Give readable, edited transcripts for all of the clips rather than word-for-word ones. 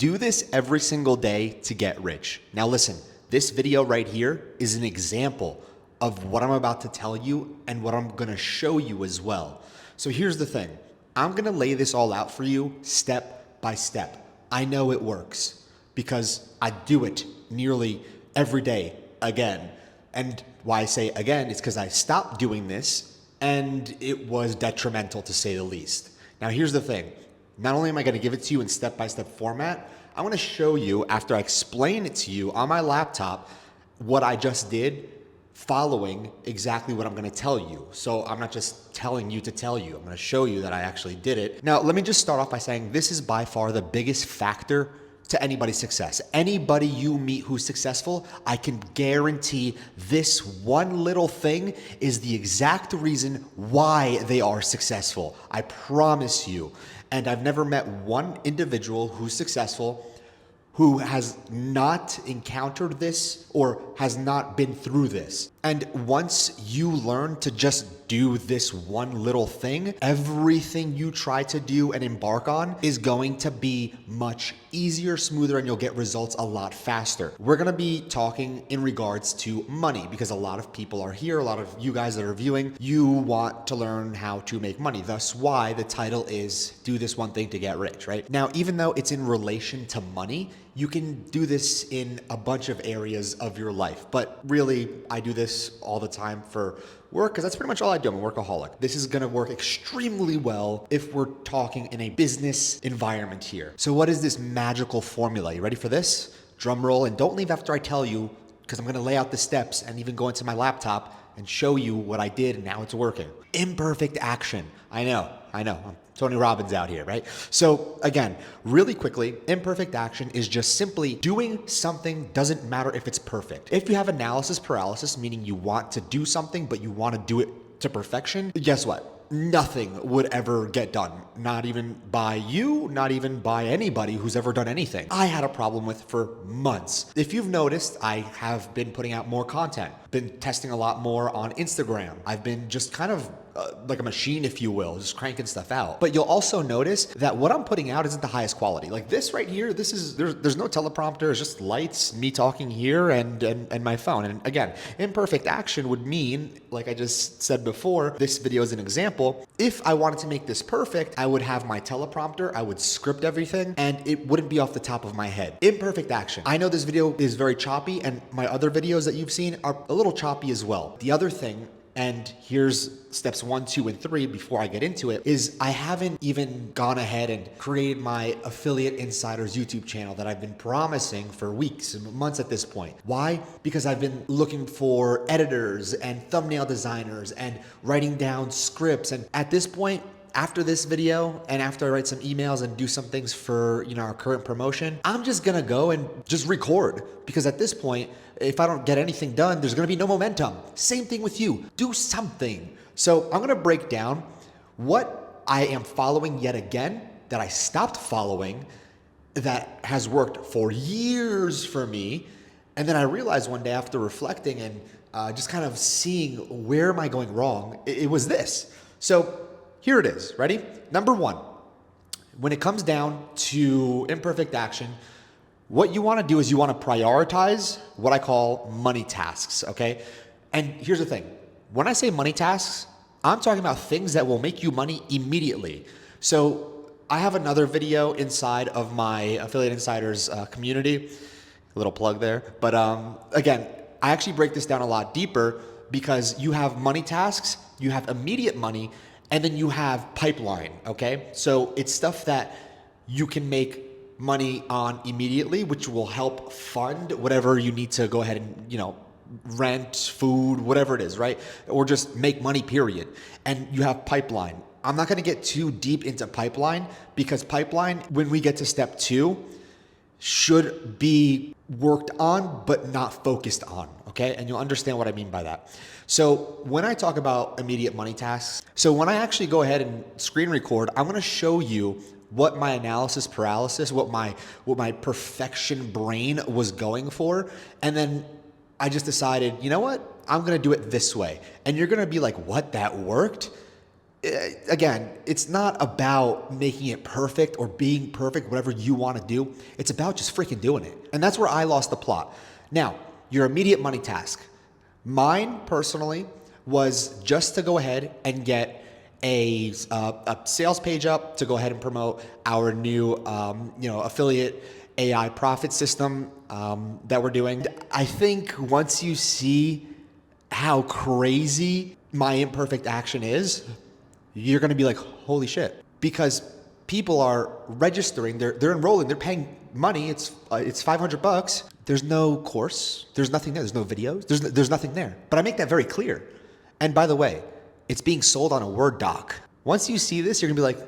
Do this every single day to get rich. Now listen, this video right here is an example of what I'm about to tell you and what I'm gonna show you as well. So here's the thing. I'm gonna lay this all out for you step by step. I know it works because I do it nearly every day again. And why I say again is because I stopped doing this and it was detrimental to say the least. Now here's the thing. Not only am I gonna give it to you in step-by-step format, I wanna show you, after I explain it to you on my laptop, what I just did following exactly what I'm gonna tell you. So I'm not just telling you to tell you, I'm gonna show you that I actually did it. Now, let me just start off by saying this is by far the biggest factor to anybody's success. Anybody you meet who's successful, I can guarantee this one little thing is the exact reason why they are successful. I promise you. And I've never met one individual who's successful who has not encountered this or has not been through this. And once you learn to just do this one little thing, everything you try to do and embark on is going to be much easier, smoother, and you'll get results a lot faster. We're gonna be talking in regards to money because a lot of people are here, a lot of you guys that are viewing, you want to learn how to make money. Thus why the title is Do This One Thing to Get Rich, right? Now, even though it's in relation to money, you can do this in a bunch of areas of your life. But really, I do this all the time for work because that's pretty much all I do. I'm a workaholic. This is gonna work extremely well if we're talking in a business environment here. So what is this magical formula? You ready for this? Drum roll, and don't leave after I tell you because I'm gonna lay out the steps and even go into my laptop and show you what I did and how it's working. Imperfect action. I know. I'm Tony Robbins out here, right? So again, really quickly, imperfect action is just simply doing something, doesn't matter if it's perfect. If you have analysis paralysis, meaning you want to do something, but you want to do it to perfection, guess what? Nothing would ever get done. Not even by you, not even by anybody who's ever done anything. I had a problem with for months. If you've noticed, I have been putting out more content, been testing a lot more on Instagram. I've been just kind of like a machine, if you will, just cranking stuff out. But you'll also notice that what I'm putting out isn't the highest quality. Like this right here, this is, there's no teleprompter, it's just lights, me talking here and my phone. And again, imperfect action would mean, like I just said before, this video is an example. If I wanted to make this perfect, I would have my teleprompter, I would script everything, and it wouldn't be off the top of my head. Imperfect action. I know this video is very choppy, and my other videos that you've seen are a little choppy as well. The other thing, and here's steps 1, 2, and 3 before I get into it, is I haven't even gone ahead and created my Affiliate Insiders YouTube channel that I've been promising for weeks and months at this point. Why? Because I've been looking for editors and thumbnail designers and writing down scripts. And at this point, after this video and after I write some emails and do some things for, our current promotion, I'm just gonna go and just record, because at this point, if I don't get anything done, there's gonna be no momentum. Same thing with you, do something. So I'm gonna break down what I am following yet again that I stopped following that has worked for years for me. And then I realized one day after reflecting and just kind of seeing where am I going wrong, it was this. So here it is, ready? Number 1, when it comes down to imperfect action, what you wanna do is you wanna prioritize what I call money tasks, okay? And here's the thing, when I say money tasks, I'm talking about things that will make you money immediately. So I have another video inside of my Affiliate Insiders community, a little plug there, but again, I actually break this down a lot deeper because you have money tasks, you have immediate money, and then you have pipeline, okay? So it's stuff that you can make money on immediately, which will help fund whatever you need to go ahead and, rent, food, whatever it is, right? Or just make money, period. And you have pipeline. I'm not gonna get too deep into pipeline because pipeline, when we get to step 2, should be worked on, but not focused on, okay? And you'll understand what I mean by that. So when I talk about immediate money tasks, so when I actually go ahead and screen record, I'm gonna show you what my analysis paralysis, what my perfection brain was going for. And then I just decided, you know what? I'm gonna do it this way. And you're gonna be like, what, that worked? Again, it's not about making it perfect or being perfect, whatever you want to do. It's about just freaking doing it. And that's where I lost the plot. Now, your immediate money task. Mine personally was just to go ahead and get a sales page up to go ahead and promote our new affiliate AI profit system that we're doing. I think once you see how crazy my imperfect action is, you're going to be like, holy shit, because people are registering, they're enrolling, they're paying money. It's $500. There's no course. There's nothing there. There's no videos. There's nothing there. But I make that very clear. And by the way, it's being sold on a Word doc. Once you see this, you're gonna be like,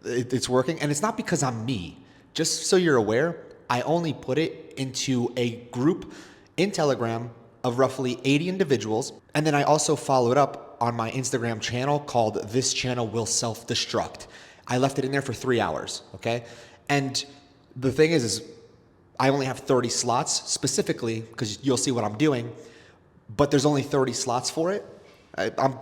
it's working. And it's not because I'm me. Just so you're aware, I only put it into a group in Telegram of roughly 80 individuals. And then I also followed up on my Instagram channel called This Channel Will Self-Destruct. I left it in there for 3 hours, okay? And the thing is I only have 30 slots specifically because you'll see what I'm doing, but there's only 30 slots for it. I'm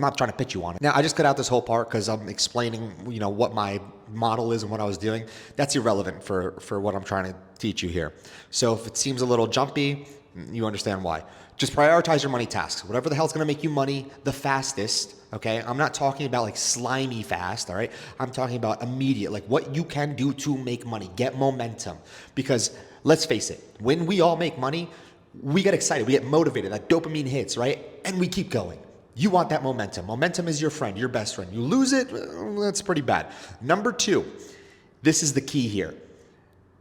not trying to pitch you on it. Now, I just cut out this whole part because I'm explaining, what my model is and what I was doing. That's irrelevant for what I'm trying to teach you here. So if it seems a little jumpy, you understand why. Just prioritize your money tasks. Whatever the hell's going to make you money the fastest, okay? I'm not talking about like slimy fast, all right? I'm talking about immediate, like what you can do to make money, get momentum. Because let's face it, when we all make money, we get excited, we get motivated, that dopamine hits, right? And we keep going. You want that momentum. Momentum is your friend, your best friend. You lose it, that's pretty bad. Number 2, this is the key here.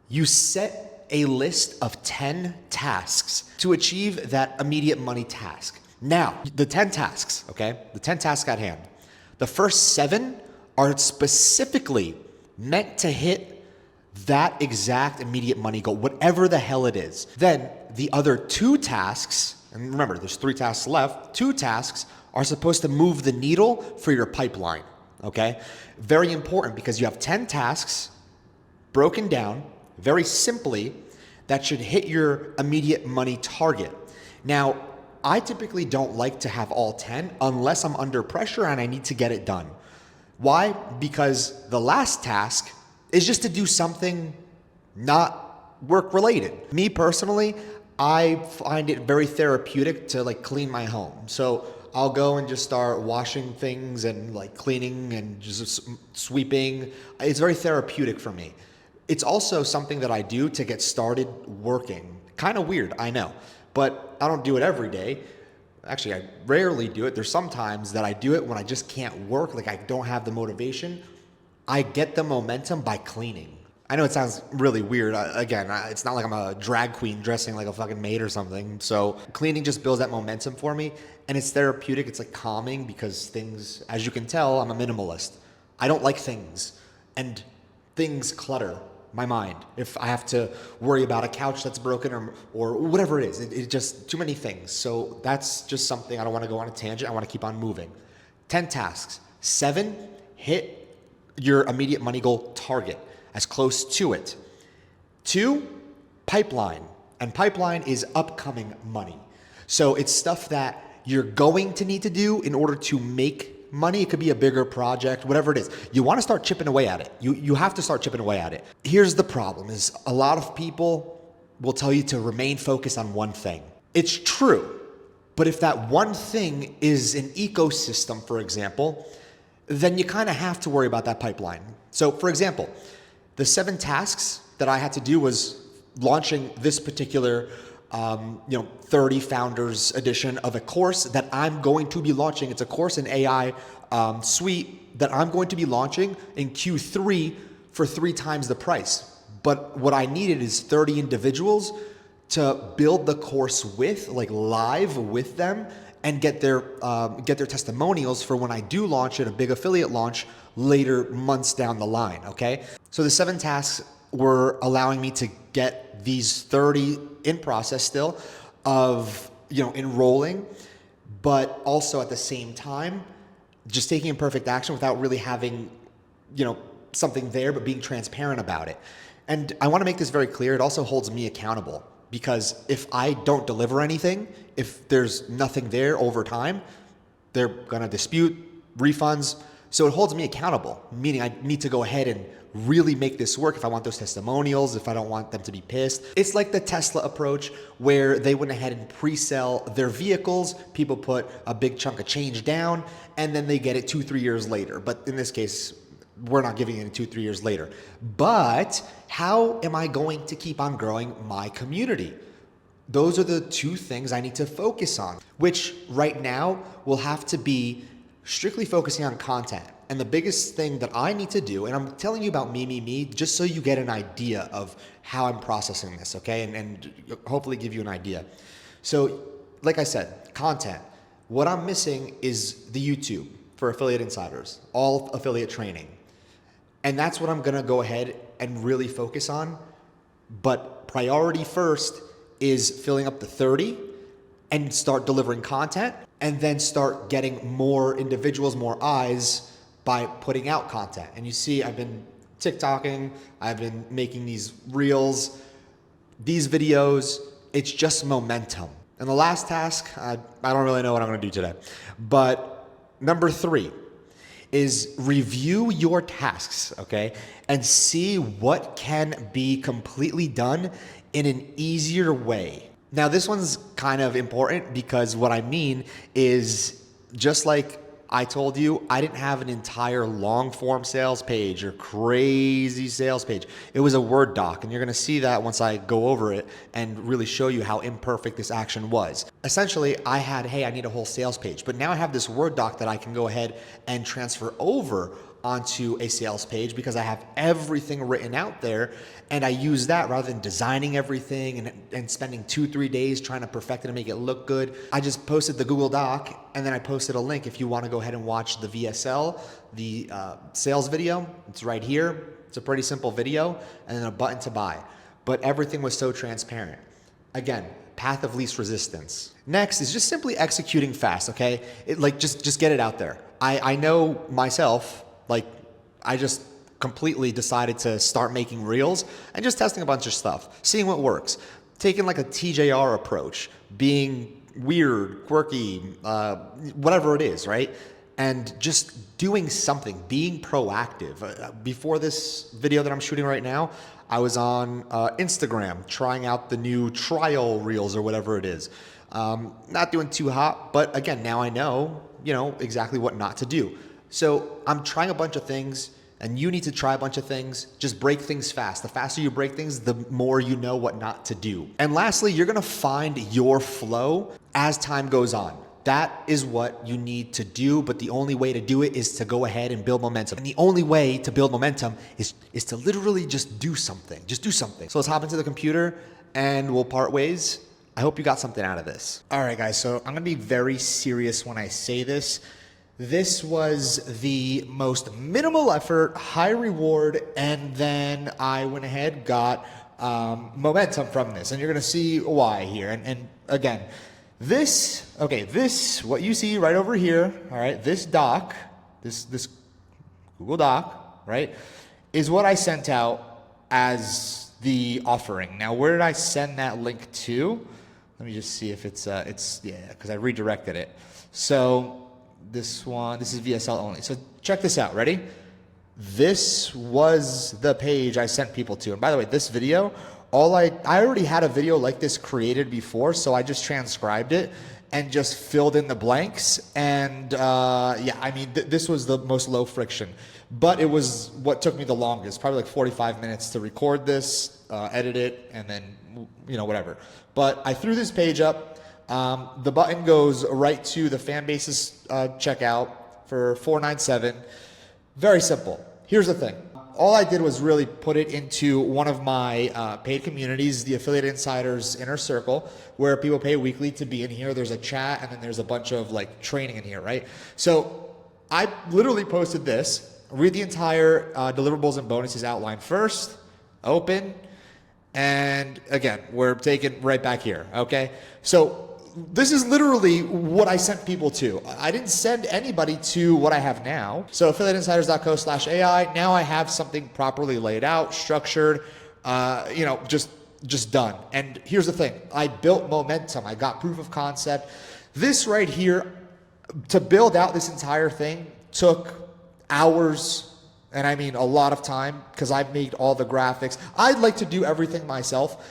You set a list of 10 tasks to achieve that immediate money task. Now, the 10 tasks, okay? The 10 tasks at hand. The first 7 are specifically meant to hit that exact immediate money goal, whatever the hell it is. Then the other 2 tasks, and remember, there's 3 tasks left, 2 tasks are supposed to move the needle for your pipeline, okay? Very important because you have 10 tasks broken down very simply that should hit your immediate money target. Now, I typically don't like to have all 10 unless I'm under pressure and I need to get it done. Why? Because the last task is just to do something not work related. Me personally, I find it very therapeutic to like clean my home. So I'll go and just start washing things and like cleaning and just sweeping. It's very therapeutic for me. It's also something that I do to get started working. Kind of weird, I know, but I don't do it every day. Actually, I rarely do it. There's some times that I do it when I just can't work, like I don't have the motivation. I get the momentum by cleaning. I know it sounds really weird. It's not like I'm a drag queen dressing like a fucking maid or something. So cleaning just builds that momentum for me, and it's therapeutic. It's like calming because things, as you can tell, I'm a minimalist. I don't like things, and things clutter my mind. If I have to worry about a couch that's broken or whatever it is, it just too many things. So that's just something. I don't want to go on a tangent. I want to keep on moving. 10 tasks. 7, hit your immediate money goal target, as close to it. 2, pipeline. And pipeline is upcoming money. So it's stuff that you're going to need to do in order to make money. It could be a bigger project, whatever it is. You want to start chipping away at it. You have to start chipping away at it. Here's the problem is a lot of people will tell you to remain focused on one thing. It's true. But if that one thing is an ecosystem, for example, then you kind of have to worry about that pipeline. So for example, the 7 tasks that I had to do was launching this particular 30 Founders edition of a course that I'm going to be launching. It's a course in AI suite that I'm going to be launching in Q3 for 3 times the price. But what I needed is 30 individuals to build the course with, like live with them, and get their testimonials for when I do launch it, a big affiliate launch later months down the line, okay? So the 7 tasks were allowing me to get these 30 in process still of, enrolling, but also at the same time, just taking imperfect action without really having, something there, but being transparent about it. And I want to make this very clear. It also holds me accountable because if I don't deliver anything, if there's nothing there over time, they're going to dispute refunds. So it holds me accountable, meaning I need to go ahead and really make this work if I want those testimonials, if I don't want them to be pissed. It's like the Tesla approach where they went ahead and pre-sell their vehicles. People put a big chunk of change down and then they get it 2-3 years later. But in this case, we're not giving it 2-3 years later. But how am I going to keep on growing my community? Those are the two things I need to focus on, which right now will have to be strictly focusing on content. And the biggest thing that I need to do, and I'm telling you about me, just so you get an idea of how I'm processing this, okay? And hopefully give you an idea. So, like I said, content. What I'm missing is the YouTube for Affiliate Insiders, all affiliate training. And that's what I'm gonna go ahead and really focus on. But priority first is filling up the 30 and start delivering content, and then start getting more individuals, more eyes by putting out content. And you see, I've been TikToking, I've been making these reels, these videos. It's just momentum. And the last task, I don't really know what I'm gonna do today, but number 3 is review your tasks, okay? And see what can be completely done in an easier way. Now, this one's kind of important because what I mean is, just like I told you, I didn't have an entire long form sales page or crazy sales page. It was a Word doc, and you're gonna see that once I go over it and really show you how imperfect this action was. Essentially, I had, hey, I need a whole sales page, but now I have this Word doc that I can go ahead and transfer over onto a sales page because I have everything written out there, and I use that rather than designing everything and spending 2-3 days trying to perfect it and make it look good. I just posted the Google Doc, and then I posted a link if you want to go ahead and watch the VSL, the sales video. It's right here. It's a pretty simple video, and then a button to buy. But everything was so transparent. Again, path of least resistance. Next is just simply executing fast, okay? Just get it out there. I know myself, I just completely decided to start making reels and just testing a bunch of stuff, seeing what works, taking like a TJR approach, being weird, quirky, whatever it is, right? And just doing something, being proactive. Before this video that I'm shooting right now, I was on Instagram trying out the new trial reels or whatever it is. Not doing too hot, but again, now I know, exactly what not to do. So I'm trying a bunch of things, and you need to try a bunch of things. Just break things fast. The faster you break things, the more you know what not to do. And lastly, you're gonna find your flow as time goes on. That is what you need to do, but the only way to do it is to go ahead and build momentum. And the only way to build momentum is to literally just do something. Just do something. So let's hop into the computer and we'll part ways. I hope you got something out of this. All right, guys, so I'm gonna be very serious when I say this. This was the most minimal effort, high reward, and then I went ahead, got momentum from this. And you're gonna see why here. And again, this, what you see right over here, all right, this doc, this Google Doc, right, is what I sent out as the offering. Now, where did I send that link to? Let me just see if it's yeah, because I redirected it. So this is VSL only. So check this out, ready? This was the page I sent people to. And by the way, this video, I already had a video like this created before, so I just transcribed it and just filled in the blanks. And yeah, I mean, this was the most low friction, but it was what took me the longest, probably like 45 minutes to record this, edit it, and then, whatever. But I threw this page up. The button goes right to the fan bases checkout for $4.97. Very simple. Here's the thing. All I did was really put it into one of my paid communities, the Affiliate Insiders Inner Circle, where people pay weekly to be in here. There's a chat, and then there's a bunch of training in here, right? So I literally posted this. Read the entire deliverables and bonuses outline first. Open. And again, we're taking right back here, okay? So this is literally what I sent people to. I didn't send anybody to what I have now. So affiliateinsiders.co/AI. Now I have something properly laid out, structured, just done. And here's the thing. I built momentum. I got proof of concept. This right here, to build out this entire thing, took hours, and I mean a lot of time, because I've made all the graphics. I'd like to do everything myself,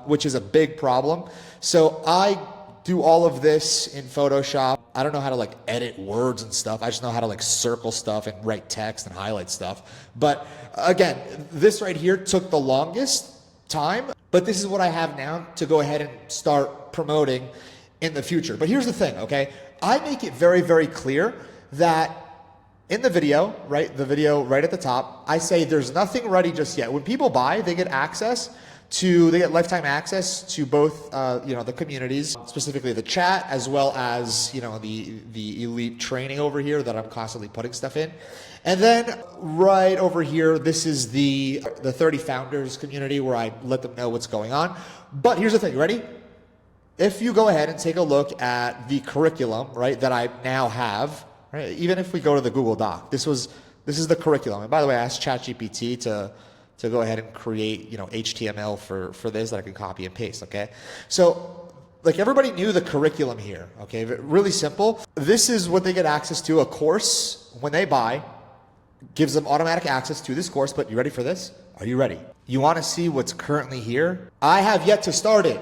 which is a big problem. So I do all of this in Photoshop. I don't know how to like edit words and stuff. I just know how to like circle stuff and write text and highlight stuff. But again, this right here took the longest time, but this is what I have now to go ahead and start promoting in the future. But here's the thing, okay? I make it very, very clear that in the video, right, the video right at the top, I say there's nothing ready just yet. When people buy, they get lifetime access to both, the communities, specifically the chat, as well as, the elite training over here that I'm constantly putting stuff in. And then right over here, this is the 30 founders community where I let them know what's going on. But here's the thing, ready? If you go ahead and take a look at the curriculum, right, that I now have, right, even if we go to the Google Doc, this is the curriculum. And by the way, I asked ChatGPT to go ahead and create, HTML for this that I can copy and paste, okay? So, like, everybody knew the curriculum here, okay? Really simple. This is what they get access to, a course when they buy, gives them automatic access to this course, but you ready for this? Are you ready? You wanna see what's currently here? I have yet to start it.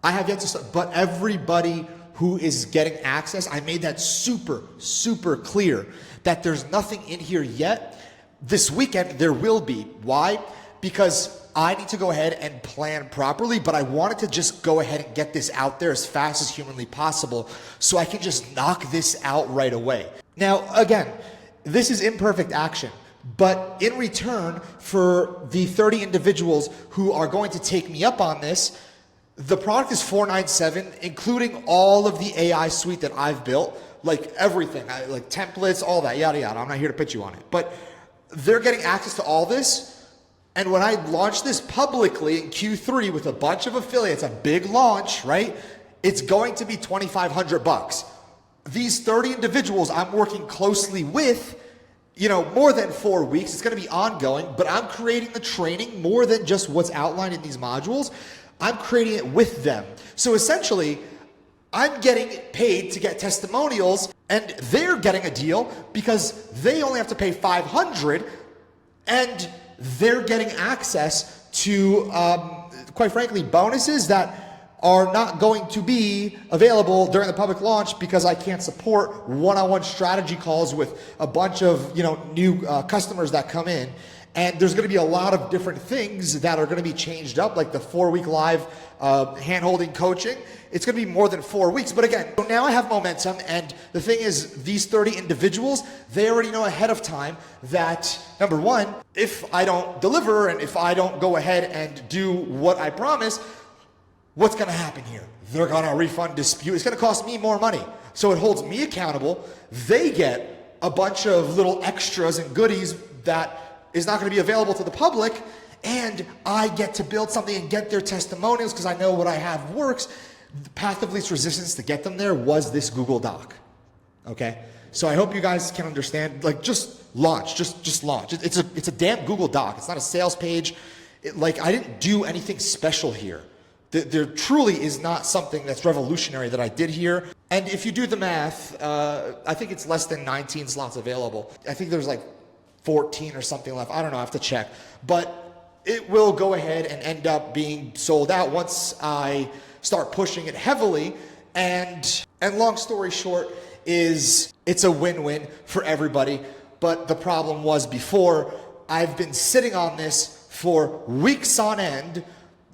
But everybody who is getting access, I made that super, super clear that there's nothing in here yet. This weekend, there will be. Why? Because I need to go ahead and plan properly, but I wanted to just go ahead and get this out there as fast as humanly possible so I can just knock this out right away. Now, again, this is imperfect action, but in return for the 30 individuals who are going to take me up on this, the product is $497, including all of the AI suite that I've built, like everything, like templates, all that, yada, yada. I'm not here to pitch you on it, but they're getting access to all this. And when I launch this publicly in Q3 with a bunch of affiliates, a big launch, right? It's going to be $2,500. These 30 individuals I'm working closely with, more than 4 weeks. It's going to be ongoing, but I'm creating the training more than just what's outlined in these modules. I'm creating it with them. So essentially, I'm getting paid to get testimonials, and they're getting a deal because they only have to pay $500, and they're getting access to, quite frankly, bonuses that are not going to be available during the public launch because I can't support one-on-one strategy calls with a bunch of new customers that come in. And there's going to be a lot of different things that are going to be changed up, like the 4-week live hand-holding coaching. It's going to be more than 4 weeks. But again, so now I have momentum. And the thing is, these 30 individuals, they already know ahead of time that, number one, if I don't deliver and if I don't go ahead and do what I promise, what's going to happen here? They're going to refund dispute. It's going to cost me more money. So it holds me accountable. They get a bunch of little extras and goodies that is not going to be available to the public, and I get to build something and get their testimonials because I know what I have works. The path of least resistance to get them there was this Google Doc, okay? So I hope you guys can understand, like, just launch, just launch. It's a damn Google Doc. It's not a sales page. I didn't do anything special here. There truly is not something that's revolutionary that I did here. And if you do the math, I think it's less than 19 slots available. I think there's like 14 or something left. I don't know, I have to check. But it will go ahead and end up being sold out once I start pushing it heavily. And long story short is it's a win-win for everybody. But the problem was before, I've been sitting on this for weeks on end,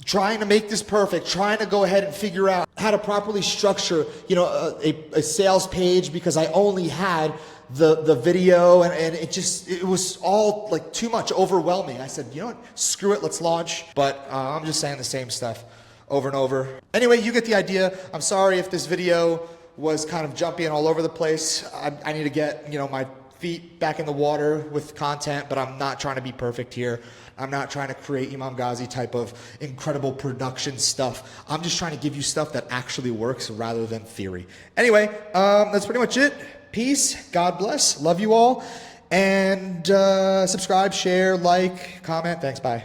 trying to make this perfect, trying to go ahead and figure out how to properly structure, a sales page because I only had the video and it was all like too much, overwhelming. I said, screw it, let's launch. But I'm just saying the same stuff over and over. Anyway, you get the idea. I'm sorry if this video was kind of jumpy and all over the place. I need to get, my feet back in the water with content, but I'm not trying to be perfect here. I'm not trying to create Imam Ghazi type of incredible production stuff. I'm just trying to give you stuff that actually works rather than theory. Anyway, that's pretty much it. Peace. God bless. Love you all. And subscribe, share, like, comment. Thanks. Bye.